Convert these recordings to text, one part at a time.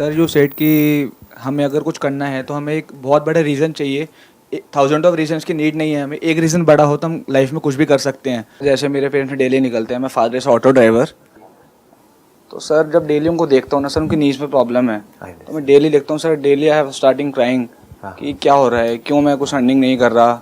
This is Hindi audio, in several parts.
सर यू सेड कि हमें अगर कुछ करना है तो हमें एक बहुत बड़ा रीज़न चाहिए। थाउजेंड ऑफ रीजंस की नीड नहीं है हमें, एक रीज़न बड़ा हो तो हम लाइफ में कुछ भी कर सकते हैं। जैसे मेरे पेरेंट्स डेली निकलते हैं, मैं फादर से ऑटो ड्राइवर। तो सर जब डेली उनको देखता हूँ ना सर, उनकी नीज में प्रॉब्लम है, तो मैं डेली देखता हूँ sir, daily I have starting crying कि क्या हो रहा है, क्यों मैं कुछ अर्निंग नहीं कर रहा।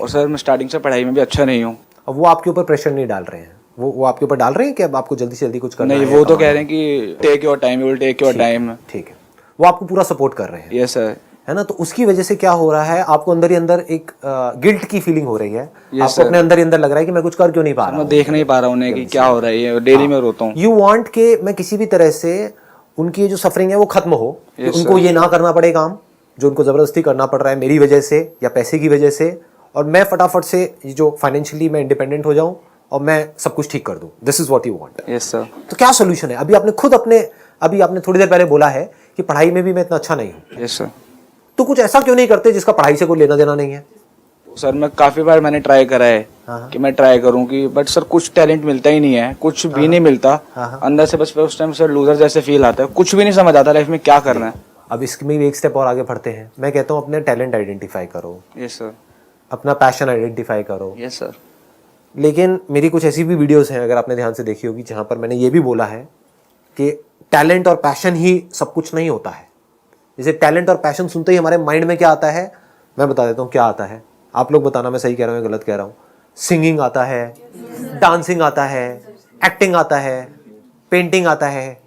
और सर मैं स्टार्टिंग से पढ़ाई में भी अच्छा नहीं हूँ। अब वो आपके ऊपर प्रेशर नहीं डाल रहे हैं, वो आपके ऊपर डाल रहे हैं कि अब आपको जल्दी से जल्दी कुछ करना नहीं, है? वो तो कह रहे हैं कि take your time, you will take your time. ठीक है, वो आपको पूरा सपोर्ट कर रहे हैं। Yes sir. है ना? तो उसकी वजह से क्या हो रहा है, आपको अंदर ही अंदर एक गिल्ट की फीलिंग हो रही है। आपको अपने अंदर ही अंदर लग रहा है कि मैं कुछ कर क्यों नहीं पा रहा हूं, मैं देख नहीं पा रहा उन्हें कि क्या हो रहा है, ये डेली में रोता हूँ। यू वांट के मैं किसी भी तरह से उनकी जो सफरिंग है वो खत्म हो, कि उनको ये ना करना पड़े काम जो उनको जबरदस्ती करना पड़ रहा है मेरी वजह से या पैसे की वजह से, और मैं फटाफट से जो फाइनेंशियली मैं इंडिपेंडेंट हो जाऊं और मैं सब कुछ ठीक कर दूं। This is what you want. Yes sir. तो क्या सोल्यूशन है? अभी आपने थोड़ी देर पहले बोला है कि पढ़ाई में भी मैं इतना अच्छा नहीं हूं। Yes sir. तो कुछ ऐसा क्यों नहीं करते जिसका पढ़ाई से कोई लेना देना नहीं है? सर मैं काफ़ी बार मैंने ट्राई करा है कि मैं ट्राई करूं कि, बट सर कुछ टैलेंट मिलता ही नहीं है, कुछ भी नहीं मिलता अंदर से। बस उस टाइम सर लूजर जैसे फील आता है, कुछ भी नहीं समझ आता लाइफ में क्या करना है। अब इसमें भी एक स्टेप और आगे बढ़ते हैं। मैं कहता हूँ अपने टैलेंट आइडेंटिफाई करो। Yes sir. अपना पैशन आइडेंटिफाई करो। Yes sir. लेकिन मेरी कुछ ऐसी भी वीडियोस हैं, अगर आपने ध्यान से देखी होगी, जहाँ पर मैंने ये भी बोला है कि टैलेंट और पैशन ही सब कुछ नहीं होता है। जैसे टैलेंट और पैशन सुनते ही हमारे माइंड में क्या आता है, मैं बता देता हूँ क्या आता है। आप लोग बताना मैं सही कह रहा हूँ या गलत कह रहा हूँ। सिंगिंग आता है, डांसिंग आता है, एक्टिंग आता है, पेंटिंग आता है।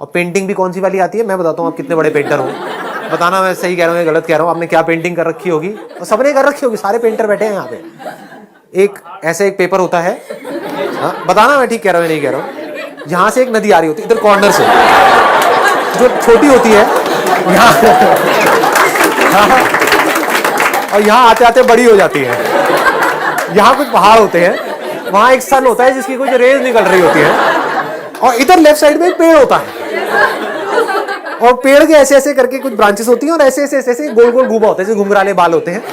और पेंटिंग भी कौन सी वाली आती है मैं बताता हूँ, आप कितने बड़े पेंटर हो। बताना मैं सही कह रहा हूँ या गलत कह रहा हूँ। आपने क्या पेंटिंग कर रखी होगी? और सबने कर रखी होगी, सारे पेंटर बैठे हैं यहाँ पे। एक ऐसे एक पेपर होता है, हाँ बताना मैं ठीक कह रहा हूँ या नहीं कह रहा हूँ। यहाँ से एक नदी आ रही होती है, इधर कॉर्नर से जो छोटी होती है यहाँ, और यहाँ आते आते बड़ी हो जाती है। यहाँ कुछ पहाड़ होते हैं, वहाँ एक सन होता है जिसकी कुछ रेज निकल रही होती है, और इधर लेफ्ट साइड में एक पेड़ होता है, और पेड़ के ऐसे ऐसे करके कुछ ब्रांचेस होती हैं, और ऐसे ऐसे ऐसे ऐसे गोल गोल घूमा होता है, जैसे घुंघराले बाल होते हैं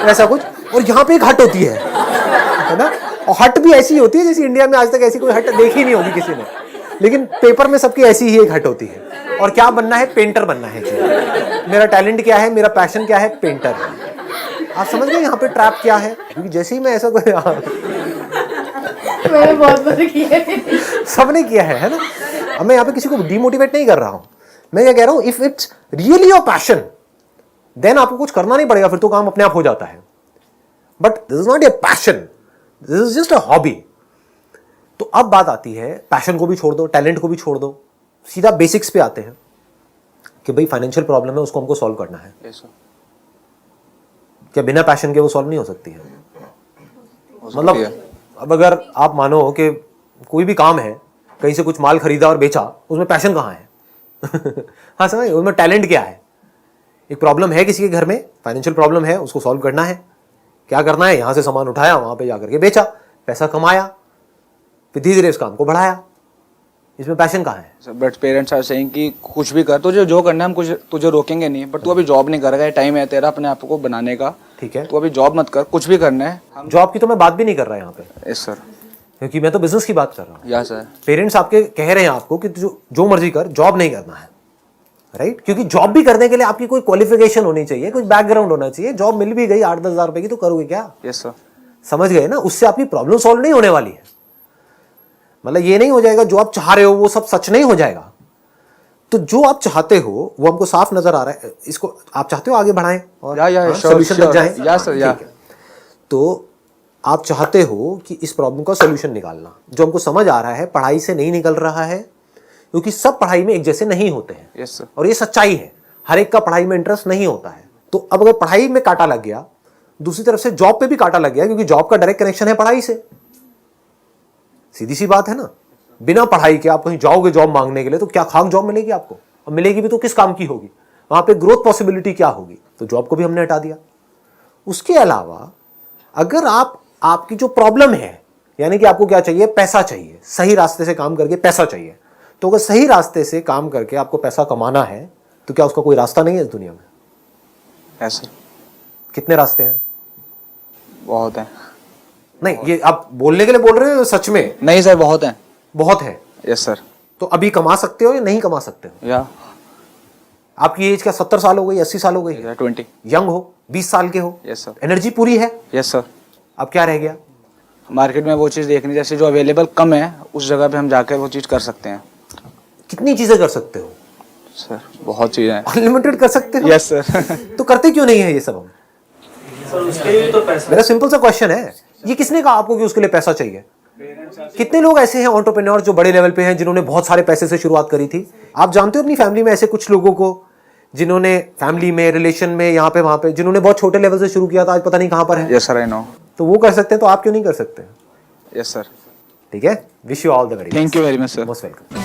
ऐसा कुछ। और यहाँ पे एक हट होती है ना, और हट भी ऐसी होती है जैसे इंडिया में आज तक ऐसी कोई हट देखी नहीं होगी किसी ने, लेकिन पेपर में सबकी ऐसी ही एक हट होती है। और क्या बनना है? पेंटर बनना है। मेरा टैलेंट क्या है, मेरा पैशन क्या है? पेंटर है। आप समझ गए यहाँ पे ट्रैप क्या है? क्योंकि जैसे ही मैं ऐसा कोई मैंने बहुत बार किया है, सबने किया है ना। अब मैं यहाँ पे किसी को डिमोटिवेट नहीं कर रहा हूँ, मैं क्या कह रहा हूँ, if it's really your passion then आपको कुछ करना नहीं पड़ेगा, फिर तो काम अपने आप हो जाता है। But this is not a passion, this is just a hobby. तो अब बात आती है, पैशन को भी छोड़ दो, टैलेंट को भी छोड़ दो, सीधा बेसिक्स पे आते हैं कि भाई फाइनेंशियल प्रॉब्लम है, उसको हमको सॉल्व करना है। yes, क्या बिना पैशन के वो सॉल्व नहीं हो सकती है? मतलब अब अगर आप मानो कि कोई भी काम है, कहीं से कुछ माल खरीदा और बेचा, उसमें पैशन कहाँ है? हाँ समझ, उसमें टैलेंट क्या है? एक प्रॉब्लम है किसी के घर में, फाइनेंशियल प्रॉब्लम है, उसको सॉल्व करना है। क्या करना है? यहाँ से सामान उठाया, वहां पे जाकर के बेचा, पैसा कमाया, फिर धीरे धीरे इस काम को बढ़ाया। इसमें पैशन कहाँ है? बट पेरेंट्स आर सेइंग कि कुछ भी कर, तुझे जो करना है हम कुछ तुझे रोकेंगे नहीं, बट तू अभी जॉब नहीं कर रहा है, टाइम है तेरा अपने आप को बनाने का। ठीक है, तू अभी जॉब मत कर, कुछ भी करना है। जॉब की तो मैं बात भी नहीं कर रहा यहाँ पे। Yes sir. क्योंकि मैं तो बिजनेस की बात कर रहा हूँ। या सर। पेरेंट्स आपके कह रहे हैं आपको कि जो मर्जी कर, जॉब नहीं करना है, राइट? क्योंकि जॉब भी करने के लिए आपकी कोई क्वालिफिकेशन होनी चाहिए, कुछ बैकग्राउंड होना चाहिए। जॉब मिल भी गई 8-10 हज़ार रुपए की, तो करोगे क्या? Yes sir. समझ गए ना? उससे आपकी प्रॉब्लम सॉल्व नहीं होने वाली है। मतलब ये नहीं हो जाएगा जो आप चाह रहे हो वो सब सच नहीं हो जाएगा। तो जो आप चाहते हो वो हमको साफ नजर आ रहा है। इसको आप चाहते हो आगे बढ़ाएं और सॉल्यूशन तक जाएं? या सर, या। तो आप चाहते हो कि इस प्रॉब्लम का सॉल्यूशन निकालना, जो हमको समझ आ रहा है पढ़ाई से नहीं निकल रहा है, क्योंकि सब पढ़ाई में एक जैसे नहीं होते हैं। Yes sir. और ये सच्चाई है, हर एक का पढ़ाई में इंटरेस्ट नहीं होता है। तो अब अगर पढ़ाई में कांटा लग गया, दूसरी तरफ से जॉब पे भी कांटा लग गया, क्योंकि जॉब का डायरेक्ट कनेक्शन है पढ़ाई से। सीधी सी बात है ना। बिना पढ़ाई के आप कहीं जाओगे जॉब मांगने के लिए, तो क्या खाक जॉब मिलेगी आपको? और मिलेगी भी तो किस काम की होगी? वहां पे ग्रोथ पॉसिबिलिटी क्या होगी? तो जॉब को भी हमने हटा दिया। उसके अलावा अगर आपकी जो प्रॉब्लम है, यानी कि आपको क्या चाहिए? पैसा चाहिए, सही रास्ते से काम करके पैसा चाहिए। तो अगर सही रास्ते से काम करके आपको पैसा कमाना है, तो क्या उसका कोई रास्ता नहीं है इस दुनिया में? Yes sir. कितने रास्ते हैं? बहुत है। नहीं, ये आप बोलने के लिए बोल रहे हो सच में? नहीं सर, बहुत है। बहुत है। Yes sir. तो अभी कमा सकते हो या नहीं कमा सकते हो? या आपकी एज क्या 70 साल हो गई, 80 साल हो गई? 20। यंग हो, 20 साल के हो, यस सर। एनर्जी पूरी है। Yes sir. अब क्या रह गया? मार्केट में वो चीज़ देखनी, जैसे जो अवेलेबल कम है उस जगह पे हम जाकर वो चीज़ कर सकते हैं। कितनी चीजें कर सकते हो? सर बहुत चीज़ें हैं। अनलिमिटेड कर सकते हो? Yes sir. तो करते क्यों नहीं है ये सब हम? सर उसके लिए तो पैसा मेरा सिंपल सा क्वेश्चन है, ये किसने कहा आपको कि उसके लिए पैसा चाहिए? कितने लोग ऐसे हैं एंटरप्रेन्योर जो बड़े लेवल पे हैं, जिन्होंने बहुत सारे पैसे से शुरुआत करी थी? आप जानते हो अपनी फैमिली में ऐसे कुछ लोगों को जिन्होंने फैमिली में, रिलेशन में, यहाँ पे वहां पे, जिन्होंने बहुत छोटे लेवल से शुरू किया था, आज पता नहीं कहां पर है। Yes sir, I know. तो वो कर सकते हैं, तो आप क्यों नहीं कर सकते? Yes sir. ठीक है, wish you all the very thank you very much sir. Most welcome.